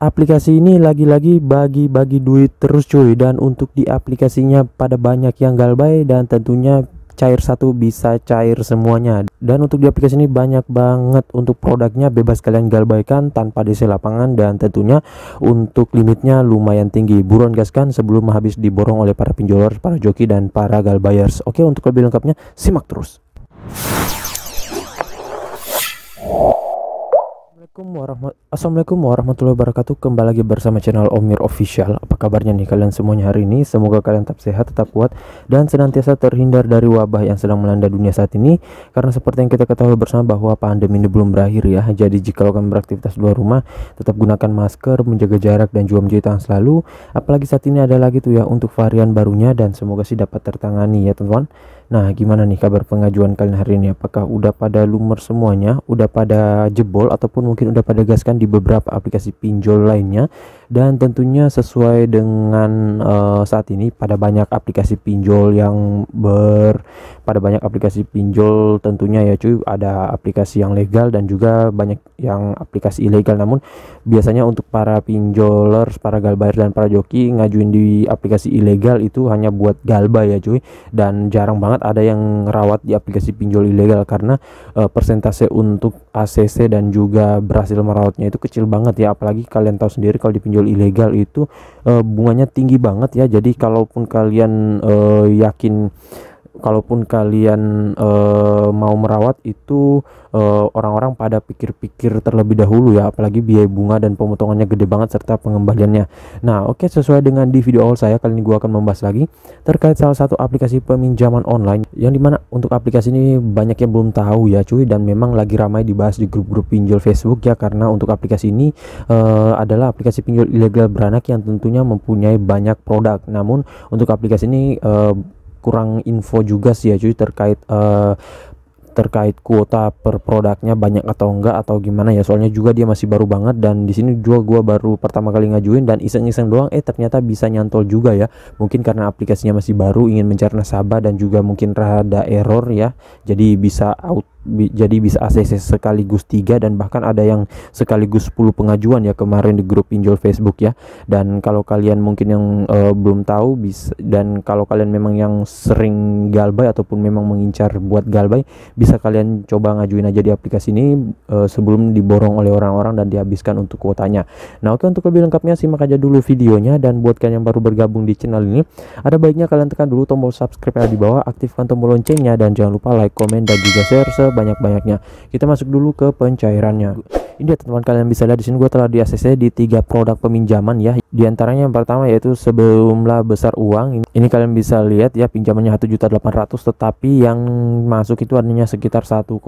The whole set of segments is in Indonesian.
aplikasi ini lagi-lagi bagi-bagi duit terus cuy, dan untuk di aplikasinya pada banyak yang galbay dan tentunya cair satu bisa cair semuanya. Dan untuk di aplikasi ini banyak banget untuk produknya, bebas kalian galbaikan tanpa DC lapangan, dan tentunya untuk limitnya lumayan tinggi. Buruan gaskan sebelum habis diborong oleh para pinjolers, para joki dan para galbayers. Oke, untuk lebih lengkapnya simak terus. Assalamualaikum warahmatullahi wabarakatuh. Kembali lagi bersama channel Omir Official. Apa kabarnya nih kalian semuanya hari ini? Semoga kalian tetap sehat, tetap kuat, dan senantiasa terhindar dari wabah yang sedang melanda dunia saat ini. Karena seperti yang kita ketahui bersama bahwa pandemi ini belum berakhir ya. Jadi jika kalian beraktivitas luar rumah, tetap gunakan masker, menjaga jarak, dan juga mencuci tangan selalu. Apalagi saat ini ada lagi tuh ya untuk varian barunya, dan semoga sih dapat tertangani ya teman-teman. Nah, gimana nih kabar pengajuan kalian hari ini? Apakah udah pada lumer semuanya? Udah pada jebol ataupun mungkin udah pada gaskan di beberapa aplikasi pinjol lainnya? Dan tentunya sesuai dengan saat ini pada banyak aplikasi pinjol yang pada banyak aplikasi pinjol tentunya ya cuy, ada aplikasi yang legal dan juga banyak yang aplikasi ilegal. Namun biasanya untuk para pinjolers, para galbayers dan para joki ngajuin di aplikasi ilegal itu hanya buat galbay ya cuy, dan jarang banget ada yang rawat di aplikasi pinjol ilegal karena persentase untuk ACC dan juga berhasil merawatnya itu kecil banget ya. Apalagi kalian tahu sendiri kalau di pinjol ilegal itu bunganya tinggi banget ya. Jadi kalaupun kalian mau merawat itu orang-orang pada pikir-pikir terlebih dahulu ya, apalagi biaya bunga dan pemotongannya gede banget serta pengembaliannya. Nah oke, sesuai dengan di video awal saya, kali ini gua akan membahas lagi terkait salah satu aplikasi peminjaman online, yang dimana untuk aplikasi ini banyak yang belum tahu ya cuy, dan memang lagi ramai dibahas di grup-grup pinjol Facebook ya. Karena untuk aplikasi ini adalah aplikasi pinjol ilegal beranak yang tentunya mempunyai banyak produk. Namun untuk aplikasi ini kurang info juga sih ya cuy terkait kuota per produknya banyak atau enggak atau gimana ya, soalnya juga dia masih baru banget. Dan di sini juga gua baru pertama kali ngajuin dan iseng-iseng doang ternyata bisa nyantol juga ya. Mungkin karena aplikasinya masih baru, ingin mencari nasabah dan juga mungkin rada error ya, jadi bisa ACC sekaligus 3, dan bahkan ada yang sekaligus 10 pengajuan ya kemarin di grup pinjol Facebook ya. Dan kalau kalian mungkin yang belum tahu dan kalau kalian memang yang sering galbay ataupun memang mengincar buat galbay, bisa kalian coba ngajuin aja di aplikasi ini sebelum diborong oleh orang-orang dan dihabiskan untuk kuotanya. Nah oke, untuk lebih lengkapnya simak aja dulu videonya. Dan buat kalian yang baru bergabung di channel ini, ada baiknya kalian tekan dulu tombol subscribe di bawah, aktifkan tombol loncengnya, dan jangan lupa like, komen, dan juga share sebanyak-banyaknya. Kita masuk dulu ke pencairannya. Ini dia teman-teman, kalian bisa lihat di sini gue telah di ACC di 3 produk peminjaman ya. Di antaranya yang pertama yaitu sejumlah besar uang. Ini kalian bisa lihat ya, pinjamannya 1.800.000, tetapi yang masuk itu hanya sekitar 1,2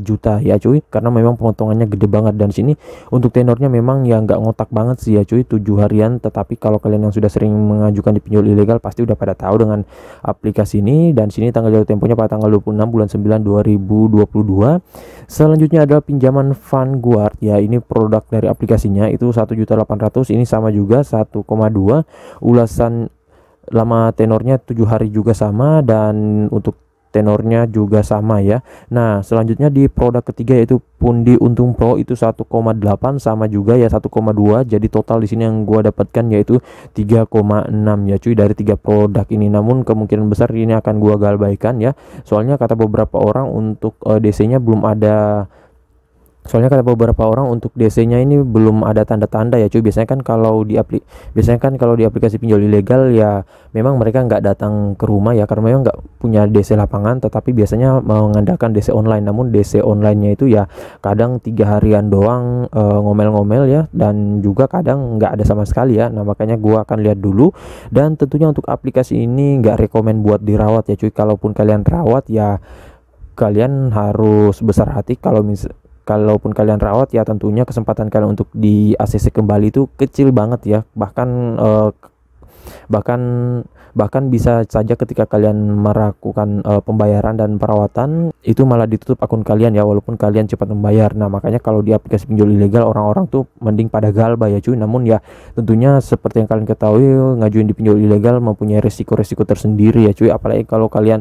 juta ya cuy, karena memang pemotongannya gede banget. Dan sini untuk tenornya memang ya nggak ngotak banget sih ya cuy, 7 harian. Tetapi kalau kalian yang sudah sering mengajukan di pinjol ilegal pasti udah pada tahu dengan aplikasi ini. Dan sini tanggal jatuh temponya pada tanggal 26 bulan 9 2022. Selanjutnya adalah pinjaman Vanguard ya, ini produk dari aplikasinya itu 1.800.000. Ini sama juga 1,2, ulasan lama tenornya 7 hari juga sama, dan untuk tenornya juga sama ya. Nah selanjutnya di produk ketiga yaitu Pundi Untung Pro, itu 1,8 sama juga ya 1,2. jadi total di sini yang gua dapatkan yaitu 3,6 ya cuy dari 3 produk ini. Namun kemungkinan besar ini akan gua galbaikan ya, soalnya kata beberapa orang untuk DC-nya belum ada. Untuk DC-nya ini belum ada tanda-tanda ya cuy. Biasanya kan kalau di aplikasi pinjol ilegal ya memang mereka nggak datang ke rumah ya, karena memang nggak punya DC lapangan, tetapi biasanya mengandalkan DC online. Namun DC online-nya itu ya kadang 3 harian doang ngomel-ngomel ya, dan juga kadang nggak ada sama sekali ya. Nah makanya gua akan lihat dulu. Dan tentunya untuk aplikasi ini nggak rekomen buat dirawat ya cuy. Kalaupun kalian rawat ya kalian harus besar hati. Kalaupun kalian rawat ya tentunya kesempatan kalian untuk di ACC kembali itu kecil banget ya. Bahkan Bahkan bahkan bisa saja ketika kalian melakukan pembayaran dan perawatan itu malah ditutup akun kalian ya, walaupun kalian cepat membayar. Nah makanya kalau di aplikasi pinjol ilegal orang-orang tuh mending pada galbah ya cuy. Namun ya tentunya seperti yang kalian ketahui, ngajuin di pinjol ilegal mempunyai resiko-resiko tersendiri ya cuy. Apalagi kalau kalian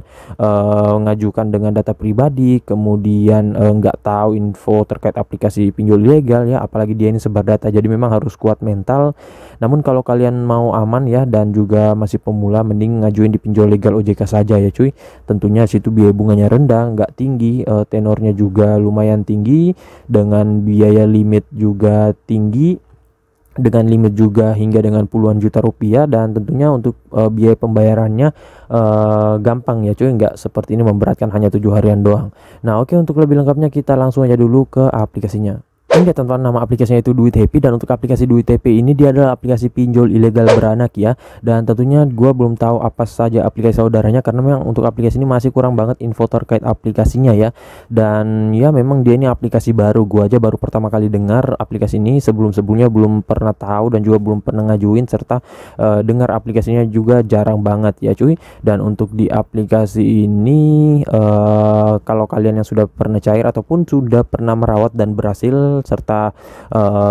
ngajukan dengan data pribadi, kemudian nggak tahu info terkait aplikasi pinjol ilegal ya, apalagi dia ini sebar data. Jadi memang harus kuat mental. Namun kalau kalian mau aman ya dan juga masih pemula, mending ngajuin di pinjol legal OJK saja ya cuy. Tentunya situ biaya bunganya rendah, nggak tinggi, tenornya juga lumayan tinggi, dengan biaya limit juga tinggi, dengan limit juga hingga dengan puluhan juta rupiah. Dan tentunya untuk biaya pembayarannya gampang ya cuy, nggak seperti ini memberatkan hanya 7 harian doang. Nah oke, untuk lebih lengkapnya kita langsung aja dulu ke aplikasinya. Ini ya teman-teman, nama aplikasinya itu Duit Happy, dan untuk aplikasi Duit Happy ini dia adalah aplikasi pinjol ilegal beranak ya. Dan tentunya gua belum tahu apa saja aplikasi saudaranya karena memang untuk aplikasi ini masih kurang banget info terkait aplikasinya ya. Dan ya memang dia ini aplikasi baru, gua aja baru pertama kali dengar aplikasi ini, sebelumnya belum pernah tahu dan juga belum pernah ngajuin, serta dengar aplikasinya juga jarang banget ya cuy. Dan untuk di aplikasi ini kalau kalian yang sudah pernah cair ataupun sudah pernah merawat dan berhasil, serta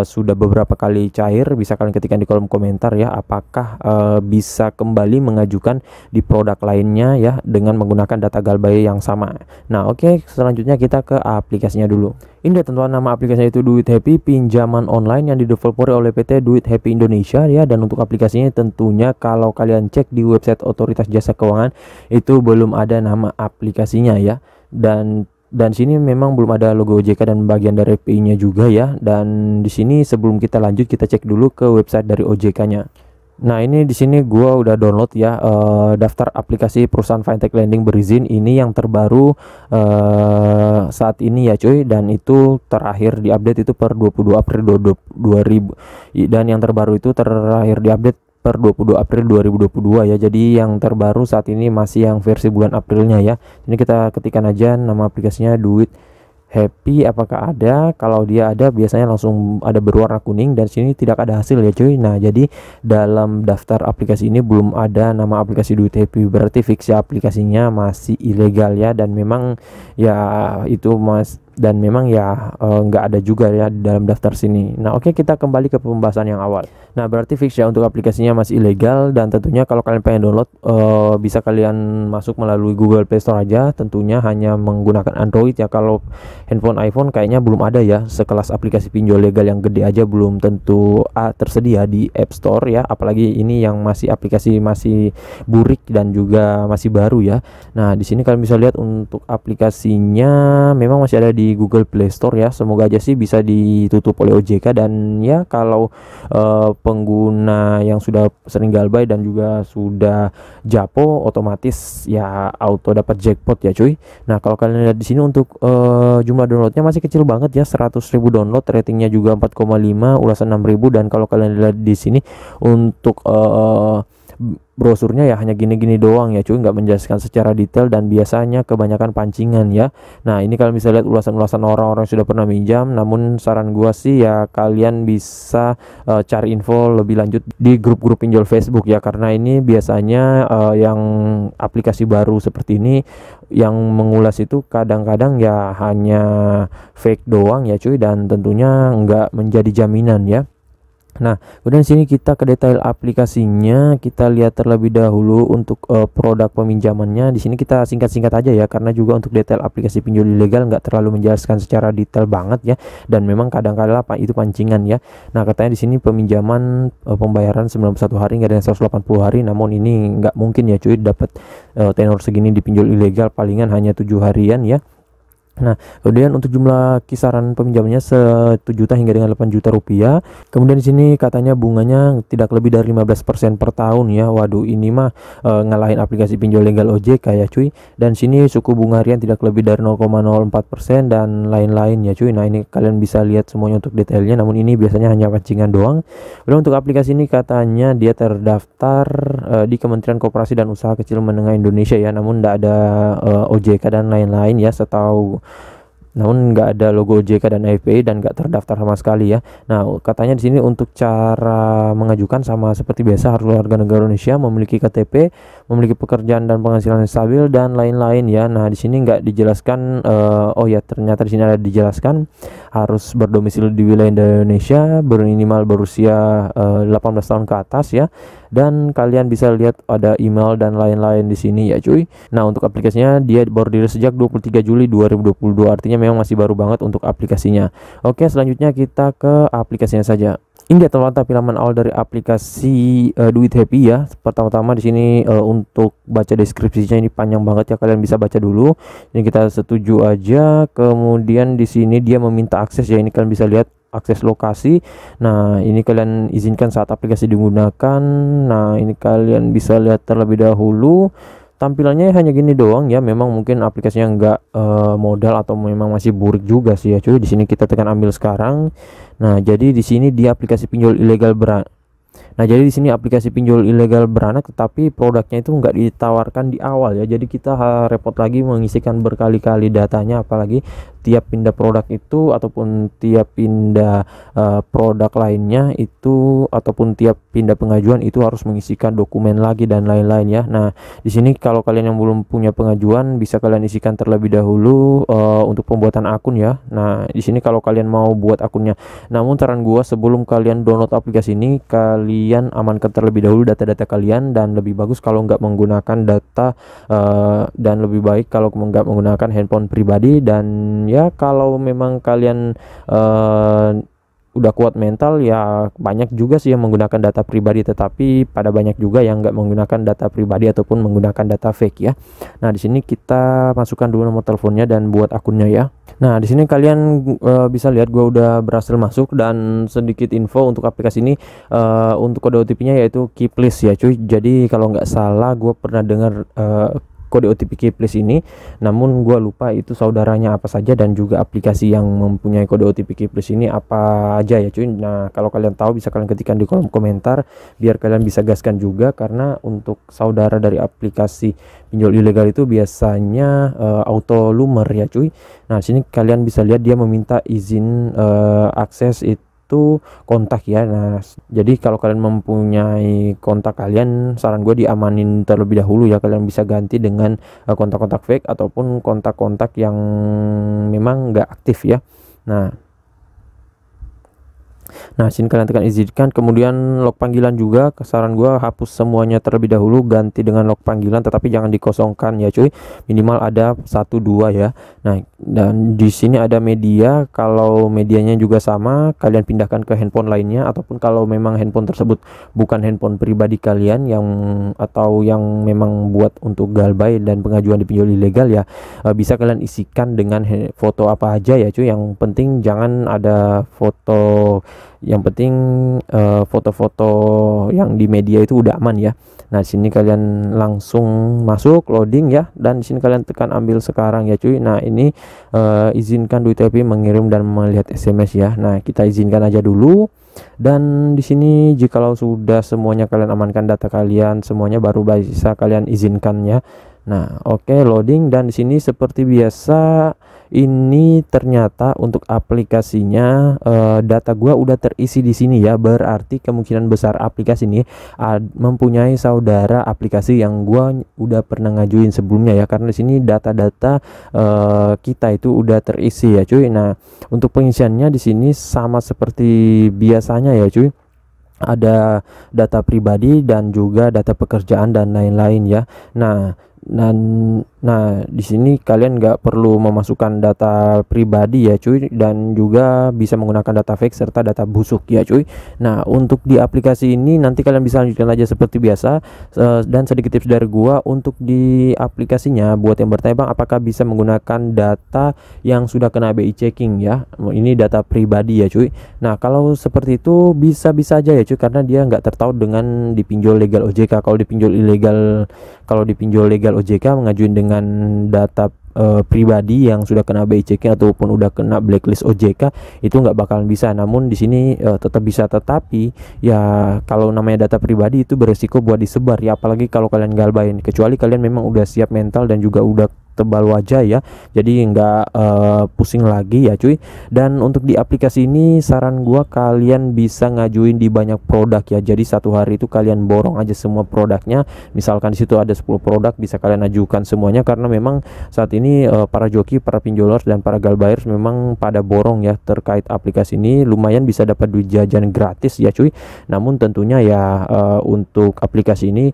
sudah beberapa kali cair, bisa kalian ketikkan di kolom komentar ya, apakah bisa kembali mengajukan di produk lainnya ya dengan menggunakan data galbay yang sama. Nah oke, selanjutnya kita ke aplikasinya dulu. Ini teman-teman, nama aplikasinya itu Duit Happy, pinjaman online yang didevelopori oleh PT Duit Happy Indonesia ya. Dan untuk aplikasinya tentunya kalau kalian cek di website Otoritas Jasa Keuangan itu belum ada nama aplikasinya ya. Dan sini memang belum ada logo OJK dan bagian dari API-nya juga ya. Dan di sini sebelum kita lanjut, kita cek dulu ke website dari OJK-nya. Nah ini di sini gua udah download ya daftar aplikasi perusahaan fintech lending berizin ini yang terbaru saat ini ya cuy. Dan itu terakhir diupdate itu per 22 April 2000, dan yang terbaru itu terakhir diupdate per 22 April 2022 ya. Jadi yang terbaru saat ini masih yang versi bulan Aprilnya ya. Ini kita ketikkan aja nama aplikasinya Duit Happy, apakah ada. Kalau dia ada biasanya langsung ada berwarna kuning, dan sini tidak ada hasil ya cuy. Nah jadi dalam daftar aplikasi ini belum ada nama aplikasi Duit Happy, berarti fiksi aplikasinya masih ilegal ya. Dan memang ya itu dan memang ya nggak ada juga ya di dalam daftar sini. Nah oke, kita kembali ke pembahasan yang awal. Nah berarti fix ya untuk aplikasinya masih ilegal. Dan tentunya kalau kalian pengen download bisa kalian masuk melalui Google Play Store aja, tentunya hanya menggunakan Android ya. Kalau handphone iPhone kayaknya belum ada ya, sekelas aplikasi pinjol legal yang gede aja belum tentu tersedia di App Store ya. Apalagi ini yang masih aplikasi masih burik dan juga masih baru ya. Nah di sini kalian bisa lihat untuk aplikasinya memang masih ada di Google Play Store ya. Semoga aja sih bisa ditutup oleh OJK. Dan ya kalau pengguna yang sudah sering galbay dan juga sudah japo, otomatis ya auto dapat jackpot ya cuy. Nah kalau kalian lihat di sini untuk jumlah downloadnya masih kecil banget ya, 100.000 download, ratingnya juga 4,5, ulasan 6.000. Dan kalau kalian lihat di sini untuk brosurnya ya hanya gini-gini doang ya cuy, nggak menjelaskan secara detail dan biasanya kebanyakan pancingan ya. Nah ini kalian bisa lihat ulasan-ulasan orang-orang yang sudah pernah minjam. Namun saran gua sih ya kalian bisa cari info lebih lanjut di grup-grup pinjol Facebook ya, karena ini biasanya yang aplikasi baru seperti ini yang mengulas itu kadang-kadang ya hanya fake doang ya cuy, dan tentunya nggak menjadi jaminan ya. Nah, kemudian sini kita ke detail aplikasinya, kita lihat terlebih dahulu untuk produk peminjamannya. Di sini kita singkat-singkat aja ya, karena juga untuk detail aplikasi pinjol ilegal nggak terlalu menjelaskan secara detail banget ya, dan memang kadang-kadang itu pancingan ya. Nah, katanya di sini peminjaman pembayaran 91 hari nggak ada yang 180 hari, namun ini nggak mungkin ya cuy dapat tenor segini di pinjol ilegal, palingan hanya 7 harian ya. Nah, kemudian untuk jumlah kisaran peminjamannya 1 juta hingga dengan 8 juta rupiah. Kemudian di sini katanya bunganya tidak lebih dari 15% per tahun ya. Waduh, ini mah ngalahin aplikasi pinjol legal OJK ya cuy. Dan sini suku bunga harian tidak lebih dari 0,04% dan lain-lain ya cuy. Nah, ini kalian bisa lihat semuanya untuk detailnya, namun ini biasanya hanya pancingan doang. Kemudian untuk aplikasi ini katanya dia terdaftar di Kementerian Koperasi dan Usaha Kecil Menengah Indonesia ya, namun tidak ada OJK dan lain-lain ya, setahu namun nggak ada logo OJK dan FPI dan nggak terdaftar sama sekali ya. Nah, katanya di sini untuk cara mengajukan sama seperti biasa, harus warga negara Indonesia, memiliki KTP, memiliki pekerjaan dan penghasilan yang stabil dan lain-lain ya. Nah, di sini nggak dijelaskan, oh ya ternyata di sini ada dijelaskan harus berdomisili di wilayah Indonesia, minimal berusia 18 tahun ke atas ya. Dan kalian bisa lihat ada email dan lain-lain di sini ya cuy. Nah, untuk aplikasinya dia baru dirilis sejak 23 Juli 2022, artinya memang masih baru banget untuk aplikasinya. Oke, selanjutnya kita ke aplikasinya saja. Ini dia teman-teman tampilan awal dari aplikasi Duit Happy ya. Pertama-tama di sini untuk baca deskripsinya ini panjang banget ya, kalian bisa baca dulu. Ini kita setuju aja. Kemudian di sini dia meminta akses ya, ini kalian bisa lihat akses lokasi. Nah, ini kalian izinkan saat aplikasi digunakan. Nah, ini kalian bisa lihat terlebih dahulu. Tampilannya hanya gini doang ya. Memang mungkin aplikasinya enggak modal atau memang masih burik juga sih ya cuy. Di sini kita tekan ambil sekarang. Nah, jadi di sini dia aplikasi pinjol ilegal Nah, jadi di sini aplikasi pinjol ilegal beranak, tetapi produknya itu nggak ditawarkan di awal ya. Jadi kita repot lagi mengisikan berkali-kali datanya, apalagi tiap pindah produk itu ataupun tiap pindah produk lainnya itu ataupun tiap pindah pengajuan itu harus mengisikan dokumen lagi dan lain-lain ya. Nah, di sini kalau kalian yang belum punya pengajuan bisa kalian isikan terlebih dahulu untuk pembuatan akun ya. Nah, di sini kalau kalian mau buat akunnya. Namun saran gua sebelum kalian download aplikasi ini, kalian amankan terlebih dahulu data-data kalian, dan lebih bagus kalau nggak menggunakan data dan lebih baik kalau nggak menggunakan handphone pribadi. Dan ya kalau memang kalian udah kuat mental ya, banyak juga sih yang menggunakan data pribadi, tetapi pada banyak juga yang nggak menggunakan data pribadi ataupun menggunakan data fake ya. Nah, di sini kita masukkan dulu nomor teleponnya dan buat akunnya ya. Nah, di sini kalian bisa lihat gua udah berhasil masuk, dan sedikit info untuk aplikasi ini, untuk kode OTP-nya yaitu Kiplis ya cuy. Jadi kalau nggak salah gua pernah dengar kode OTP Kiplis ini, namun gue lupa itu saudaranya apa saja dan juga aplikasi yang mempunyai kode OTP Kiplis ini apa aja ya cuy. Nah, kalau kalian tahu bisa kalian ketikkan di kolom komentar biar kalian bisa gaskan juga, karena untuk saudara dari aplikasi pinjol ilegal itu biasanya auto lumer ya cuy. Nah, sini kalian bisa lihat dia meminta izin akses itu kontak ya. Nah, jadi kalau kalian mempunyai kontak kalian, saran gue diamanin terlebih dahulu ya. Kalian bisa ganti dengan kontak-kontak fake ataupun kontak-kontak yang memang nggak aktif ya. Nah, sini kalian tekan izinkan, kemudian log panggilan juga. Saran gua hapus semuanya terlebih dahulu, ganti dengan log panggilan, tetapi jangan dikosongkan ya cuy. Minimal ada 1-2 ya. Nah, dan di sini ada media. Kalau medianya juga sama, kalian pindahkan ke handphone lainnya, ataupun kalau memang handphone tersebut bukan handphone pribadi kalian yang atau yang memang buat untuk galbay dan pengajuan di pinjol ilegal ya, bisa kalian isikan dengan foto apa aja ya cuy. Yang penting jangan ada foto, yang penting foto-foto yang di media itu udah aman ya. Nah, sini kalian langsung masuk loading ya, dan di sini kalian tekan ambil sekarang ya cuy. Nah, ini izinkan Duit Happy mengirim dan melihat SMS ya. Nah, kita izinkan aja dulu. Dan di sini jikalau sudah semuanya kalian amankan data kalian semuanya, baru bisa kalian izinkan ya. Nah, oke, loading, dan di sini seperti biasa ini ternyata untuk aplikasinya data gua udah terisi di sini ya. Berarti kemungkinan besar aplikasi ini mempunyai saudara aplikasi yang gua udah pernah ngajuin sebelumnya ya, karena di sini data-data kita itu udah terisi ya cuy. Nah, untuk pengisiannya di sini sama seperti biasanya ya cuy. Ada data pribadi dan juga data pekerjaan dan lain-lain ya. Nah, di sini kalian nggak perlu memasukkan data pribadi ya cuy, dan juga bisa menggunakan data fake serta data busuk ya cuy. Nah, untuk di aplikasi ini nanti kalian bisa lanjutkan aja seperti biasa. Dan sedikit tips dari gua untuk di aplikasinya, buat yang bertanya bang apakah bisa menggunakan data yang sudah kena BI checking ya, ini data pribadi ya cuy. Nah, kalau seperti itu bisa-bisa aja ya cuy, karena dia nggak tertaut dengan dipinjol legal OJK. Kalau dipinjol legal OJK mengajuin dengan data pribadi yang sudah kena BI checking ataupun udah kena blacklist OJK itu nggak bakalan bisa. Namun di sini tetap bisa, tetapi ya kalau namanya data pribadi itu beresiko buat disebar ya, apalagi kalau kalian galbain, kecuali kalian memang udah siap mental dan juga udah setebal wajah ya, jadi nggak pusing lagi ya cuy. Dan untuk di aplikasi ini saran gua kalian bisa ngajuin di banyak produk ya, jadi satu hari itu kalian borong aja semua produknya. Misalkan di situ ada 10 produk, bisa kalian ajukan semuanya, karena memang saat ini para joki, para pinjolers dan para galbuyers memang pada borong ya terkait aplikasi ini. Lumayan bisa dapat duit jajan gratis ya cuy. Namun tentunya ya untuk aplikasi ini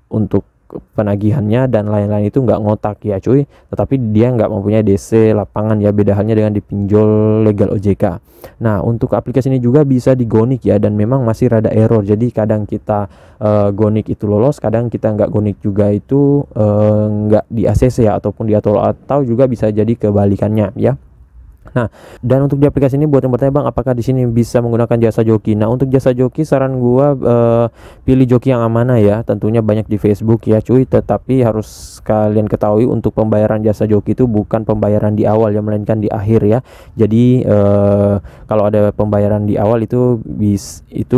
untuk penagihannya dan lain-lain itu nggak ngotak ya cuy, tetapi dia nggak mempunyai DC lapangan ya, beda halnya dengan di pinjol legal OJK. Nah untuk aplikasi ini juga bisa digonik ya, dan memang masih rada error, jadi kadang kita gonik itu lolos, kadang kita nggak gonik juga itu nggak di ACC ya, ataupun di atau juga bisa jadi kebalikannya ya. Nah, dan untuk di aplikasi ini buat yang bertanya, Bang, apakah di sini bisa menggunakan jasa joki? Nah, untuk jasa joki saran gua pilih joki yang amanah ya. Tentunya banyak di Facebook ya, cuy. Tetapi harus kalian ketahui untuk pembayaran jasa joki itu bukan pembayaran di awal ya, melainkan di akhir ya. Jadi kalau ada pembayaran di awal itu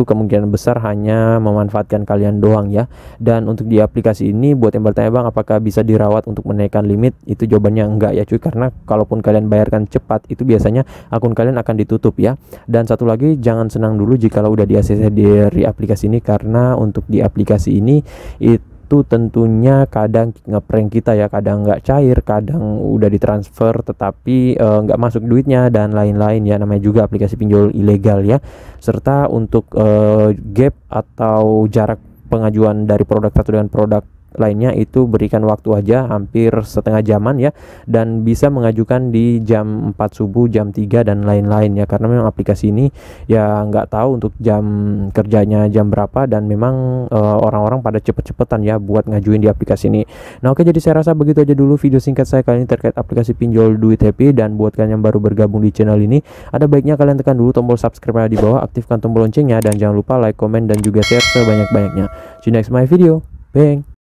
kemungkinan besar hanya memanfaatkan kalian doang ya. Dan untuk di aplikasi ini buat yang bertanya, Bang, apakah bisa dirawat untuk menaikkan limit? Itu jawabannya enggak ya, cuy. Karena kalaupun kalian bayarkan cepat itu biasanya akun kalian akan ditutup ya. Dan satu lagi, jangan senang dulu jika udah di ACC dari aplikasi ini, karena untuk di aplikasi ini itu tentunya kadang ngeprank kita ya, kadang nggak cair, kadang udah ditransfer tetapi nggak masuk duitnya dan lain-lain ya. Namanya juga aplikasi pinjol ilegal ya. Serta untuk gap atau jarak pengajuan dari produk satu dengan produk lainnya itu berikan waktu aja hampir setengah jaman ya, dan bisa mengajukan di jam 4 subuh, jam 3 dan lain-lain ya, karena memang aplikasi ini ya nggak tahu untuk jam kerjanya jam berapa, dan memang orang-orang pada cepet-cepetan ya buat ngajuin di aplikasi ini. Nah oke, jadi saya rasa begitu aja dulu video singkat saya kali ini terkait aplikasi pinjol duit happy. Dan buat kalian yang baru bergabung di channel ini, ada baiknya kalian tekan dulu tombol subscribe di bawah, aktifkan tombol loncengnya, dan jangan lupa like, comment dan juga share sebanyak-banyaknya. See you next my video. Bang.